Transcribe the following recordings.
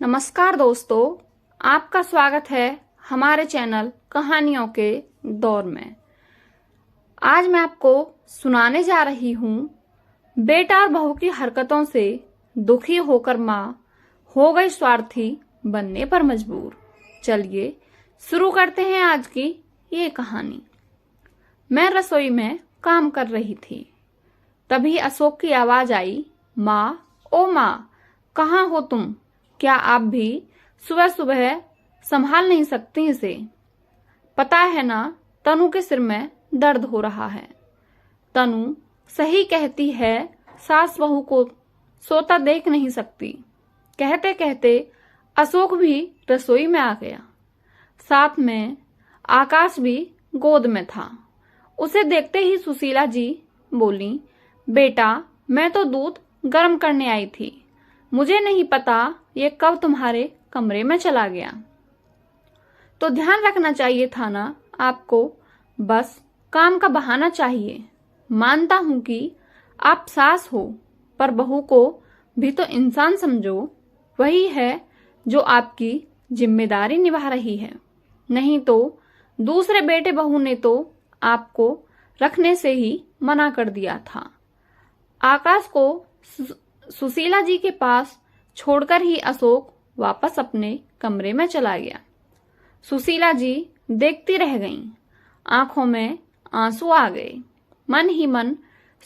नमस्कार दोस्तों, आपका स्वागत है हमारे चैनल कहानियों के दौर में। आज मैं आपको सुनाने जा रही हूँ बेटा और बहू की हरकतों से दुखी होकर माँ हो गई स्वार्थी बनने पर मजबूर। चलिए शुरू करते हैं आज की ये कहानी। मैं रसोई में काम कर रही थी, तभी अशोक की आवाज आई, माँ, ओ माँ, कहाँ हो तुम? क्या आप भी सुबह सुबह संभाल नहीं सकती इसे? पता है ना, तनु के सिर में दर्द हो रहा है। तनु सही कहती है, सास बहू को सोता देख नहीं सकती। कहते कहते अशोक भी रसोई में आ गया। साथ में आकाश भी गोद में था। उसे देखते ही सुशीला जी बोली, बेटा, मैं तो दूध गर्म करने आई थी, मुझे नहीं पता ये कब तुम्हारे कमरे में चला गया। तो ध्यान रखना चाहिए था ना आपको, बस काम का बहाना चाहिए। मानता हूं कि आप सास हो, पर बहू को भी तो इंसान समझो। वही है जो आपकी जिम्मेदारी निभा रही है। नहीं तो दूसरे बेटे बहू ने तो आपको रखने से ही मना कर दिया था। आकाश को सुशीला जी के पास छोड़कर ही अशोक वापस अपने कमरे में चला गया। सुशीला जी देखती रह गईं। आंखों में आंसू आ गए। मन ही मन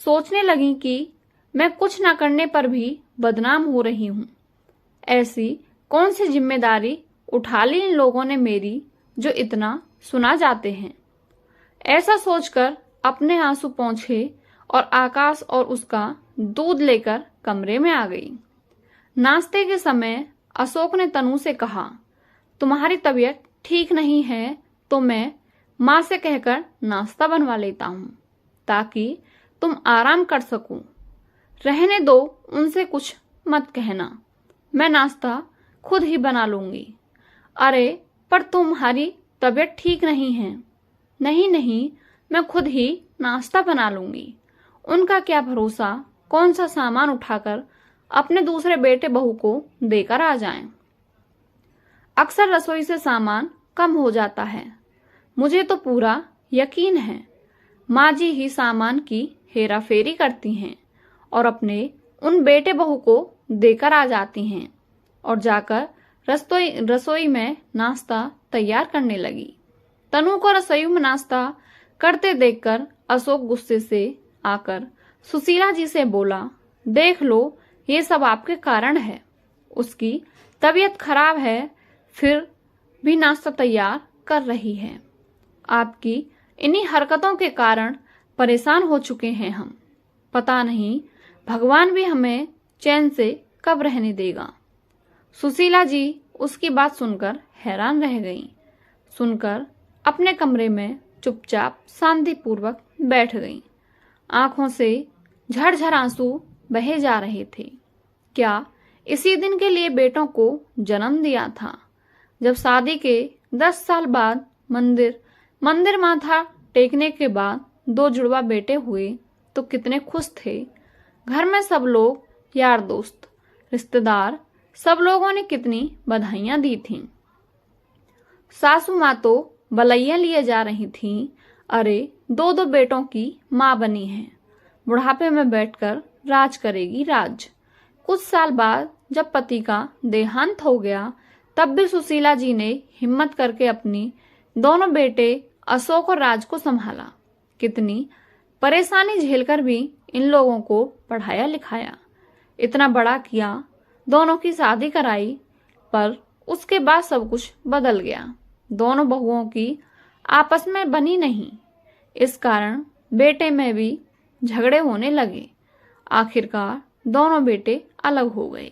सोचने लगी कि मैं कुछ न करने पर भी बदनाम हो रही हूं। ऐसी कौन सी जिम्मेदारी उठा ली इन लोगों ने मेरी, जो इतना सुना जाते हैं। ऐसा सोचकर अपने आंसू पोंछे और आकाश और उसका दूध लेकर कमरे में आ गई। नाश्ते के समय अशोक ने तनु से कहा, तुम्हारी तबीयत ठीक नहीं है तो मैं माँ से कहकर नाश्ता बनवा लेता हूँ, ताकि तुम आराम कर सको। रहने दो, उनसे कुछ मत कहना, मैं नाश्ता खुद ही बना लूंगी। अरे पर तुम्हारी तबीयत ठीक नहीं है। नहीं नहीं, मैं खुद ही नाश्ता बना लूंगी। उनका क्या भरोसा कौन सा सामान उठाकर अपने दूसरे बेटे बहू को देकर आ जाएं। अक्सर रसोई से सामान कम हो जाता है। मुझे तो पूरा यकीन है माँ जी ही सामान की हेरा फेरी करती हैं और अपने उन बेटे बहू को देकर आ जाती हैं और जाकर रसोई में नाश्ता तैयार करने लगी। तनु को रसोई में नाश्ता करते देखकर अशोक गुस्से से आकर सुशीला जी से बोला, देख लो, ये सब आपके कारण है। उसकी तबीयत खराब है, फिर भी नाश्ता तैयार कर रही है। आपकी इन्हीं हरकतों के कारण परेशान हो चुके हैं हम। पता नहीं भगवान भी हमें चैन से कब रहने देगा। सुशीला जी उसकी बात सुनकर हैरान रह गईं। सुनकर अपने कमरे में चुपचाप शांतिपूर्वक बैठ गईं। आंखों से झरझर आंसू बहे जा रहे थे। क्या इसी दिन के लिए बेटों को जन्म दिया था? जब शादी के 10 साल बाद मंदिर माथा टेकने के बाद 2 जुड़वा बेटे हुए तो कितने खुश थे। घर में सब लोग, यार दोस्त, रिश्तेदार, सब लोगों ने कितनी बधाइयां दी थीं। सासू माँ तो बलैया लिए जा रही थीं। अरे 2 बेटों की माँ बनी है, बुढ़ापे में बैठकर राज करेगी राज। कुछ साल बाद जब पति का देहांत हो गया, तब भी सुशीला जी ने हिम्मत करके अपनी दोनों बेटे अशोक और राज को संभाला। कितनी परेशानी झेलकर भी इन लोगों को पढ़ाया लिखाया, इतना बड़ा किया, दोनों की शादी कराई। पर उसके बाद सब कुछ बदल गया। दोनों बहुओं की आपस में बनी नहीं। इस कारण बेटे में भी झगड़े होने लगे। आखिरकार दोनों बेटे अलग हो गए।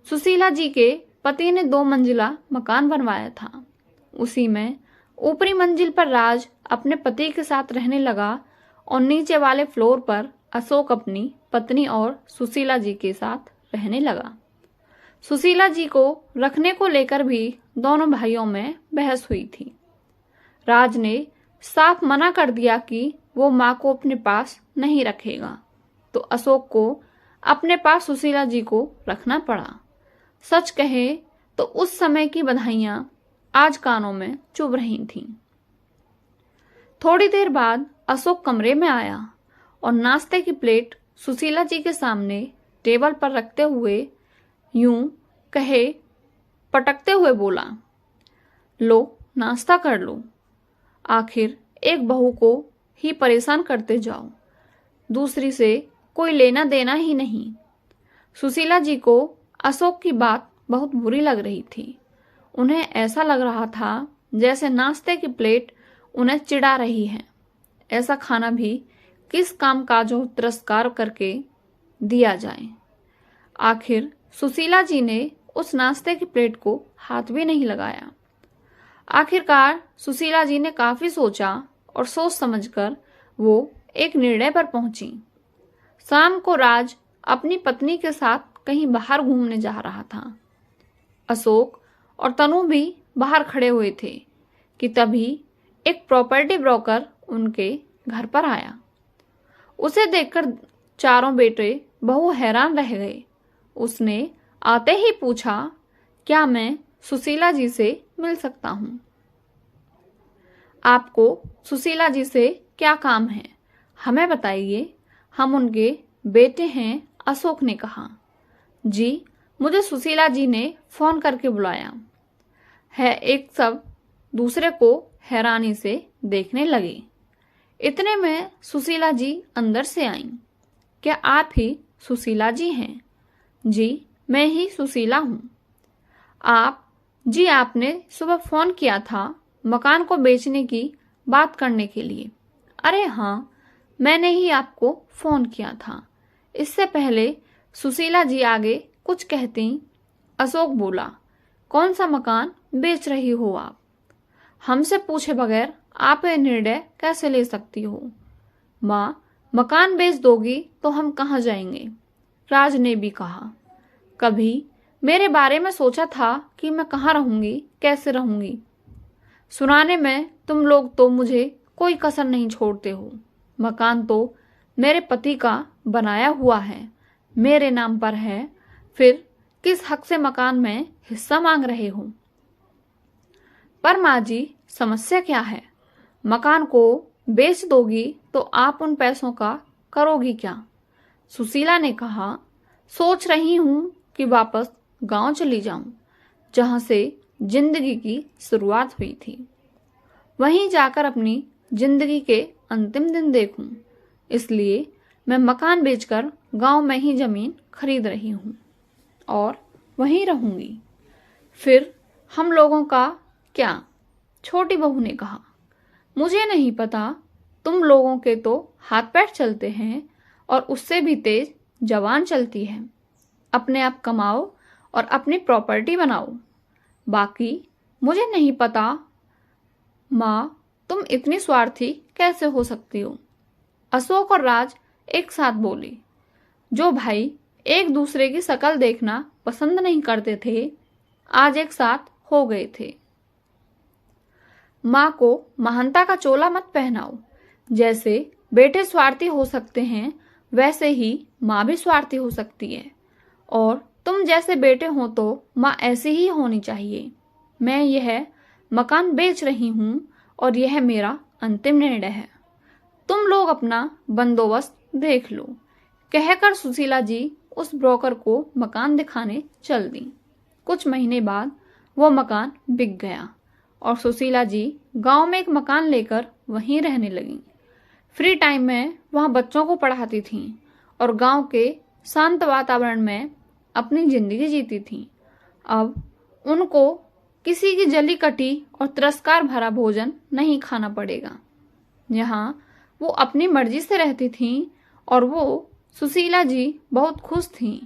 सुशीला जी के पति ने 2 मंजिला मकान बनवाया था। उसी में ऊपरी मंजिल पर राज अपने पति के साथ रहने लगा और नीचे वाले फ्लोर पर अशोक अपनी पत्नी और सुशीला जी के साथ रहने लगा। सुशीला जी को रखने को लेकर भी दोनों भाइयों में बहस हुई थी। राज ने साफ मना कर दिया कि वो माँ को अपने पास नहीं रखेगा, तो अशोक को अपने पास सुशीला जी को रखना पड़ा। सच कहे तो उस समय की बधाइयां आज कानों में चुभ रही थीं। थोड़ी देर बाद अशोक कमरे में आया और नाश्ते की प्लेट सुशीला जी के सामने टेबल पर रखते हुए यूं कहे पटकते हुए बोला, लो नाश्ता कर लो। आखिर एक बहू को ही परेशान करते जाओ, दूसरी से कोई लेना देना ही नहीं। सुशीला जी को अशोक की बात बहुत बुरी लग रही थी। उन्हें ऐसा लग रहा था जैसे नाश्ते की प्लेट उन्हें चिढ़ा रही है। ऐसा खाना भी किस काम काजों तिरस्कार करके दिया जाए। आखिर सुशीला जी ने उस नाश्ते की प्लेट को हाथ भी नहीं लगाया। आखिरकार सुशीला जी ने काफी सोचा और सोच समझकर वो एक निर्णय पर पहुंची। शाम को राज अपनी पत्नी के साथ कहीं बाहर घूमने जा रहा था। अशोक और तनु भी बाहर खड़े हुए थे कि तभी एक प्रॉपर्टी ब्रोकर उनके घर पर आया। उसे देखकर चारों बेटे बहू हैरान रह गए। उसने आते ही पूछा, क्या मैं सुशीला जी से मिल सकता हूं? आपको सुशीला जी से क्या काम है, हमें बताइए, हम उनके बेटे हैं, अशोक ने कहा। जी, मुझे सुशीला जी ने फोन करके बुलाया है। एक सब दूसरे को हैरानी से देखने लगे। इतने में सुशीला जी अंदर से आईं। क्या आप ही सुशीला जी हैं? जी, मैं ही सुशीला हूं। आप जी, आपने सुबह फोन किया था मकान को बेचने की बात करने के लिए। अरे हाँ, मैंने ही आपको फोन किया था। इससे पहले सुशीला जी आगे कुछ कहती अशोक बोला, कौन सा मकान बेच रही हो आप? हमसे पूछे बगैर आप यह निर्णय कैसे ले सकती हो? माँ, मकान बेच दोगी तो हम कहाँ जाएंगे? राज ने भी कहा। कभी मेरे बारे में सोचा था कि मैं कहाँ रहूंगी, कैसे रहूंगी? सुनाने में तुम लोग तो मुझे कोई कसर नहीं छोड़ते हो। मकान तो मेरे पति का बनाया हुआ है, मेरे नाम पर है, फिर किस हक से मकान में हिस्सा मांग रहे हो? पर माँ जी, समस्या क्या है? मकान को बेच दोगी तो आप उन पैसों का करोगी क्या? सुशीला ने कहा, सोच रही हूं कि वापस गांव चली जाऊं, जहां से जिंदगी की शुरुआत हुई थी। वहीं जाकर अपनी जिंदगी के अंतिम दिन देखूं। इसलिए मैं मकान बेचकर गांव में ही जमीन खरीद रही हूं और वहीं रहूंगी। फिर हम लोगों का क्या? छोटी बहू ने कहा, मुझे नहीं पता, तुम लोगों के तो हाथ पैर चलते हैं और उससे भी तेज जवान चलती है। अपने आप कमाओ और अपनी प्रॉपर्टी बनाओ। बाकी मुझे नहीं पता। माँ, तुम इतनी स्वार्थी कैसे हो सकती हो? अशोक और राज एक साथ बोले। जो भाई एक दूसरे की शक्ल देखना पसंद नहीं करते थे, आज एक साथ हो गए थे। माँ को महानता का चोला मत पहनाओ। जैसे बेटे स्वार्थी हो सकते हैं, वैसे ही माँ भी स्वार्थी हो सकती है। और तुम जैसे बेटे हो तो माँ ऐसी ही होनी चाहिए। मैं यह मकान बेच रही हूँ और यह मेरा अंतिम निर्णय है। तुम लोग अपना बंदोबस्त देख लो, कहकर सुशीला जी उस ब्रोकर को मकान दिखाने चल दी। कुछ महीने बाद वो मकान बिक गया और सुशीला जी गांव में एक मकान लेकर वहीं रहने लगी। फ्री टाइम में वहां बच्चों को पढ़ाती थीं और गांव के शांत वातावरण में अपनी जिंदगी जीती थीं। अब उनको किसी की जली कटी और तिरस्कार भरा भोजन नहीं खाना पड़ेगा। यहाँ वो अपनी मर्जी से रहती थीं और वो सुशीला जी बहुत खुश थीं,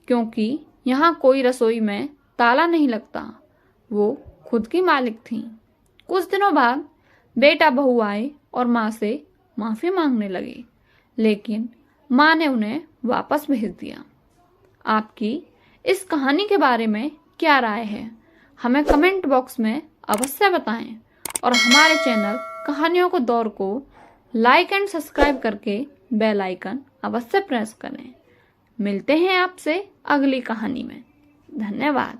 क्योंकि यहाँ कोई रसोई में ताला नहीं लगता। वो खुद की मालिक थीं। कुछ दिनों बाद बेटा बहू आए और माँ से माफी मांगने लगे, लेकिन माँ ने उन्हें वापस भेज दिया। आपकी इस कहानी के बारे में क्या राय है, हमें कमेंट बॉक्स में अवश्य बताएं और हमारे चैनल कहानियों को दौर को लाइक एंड सब्सक्राइब करके बेल आइकन अवश्य प्रेस करें। मिलते हैं आपसे अगली कहानी में। धन्यवाद।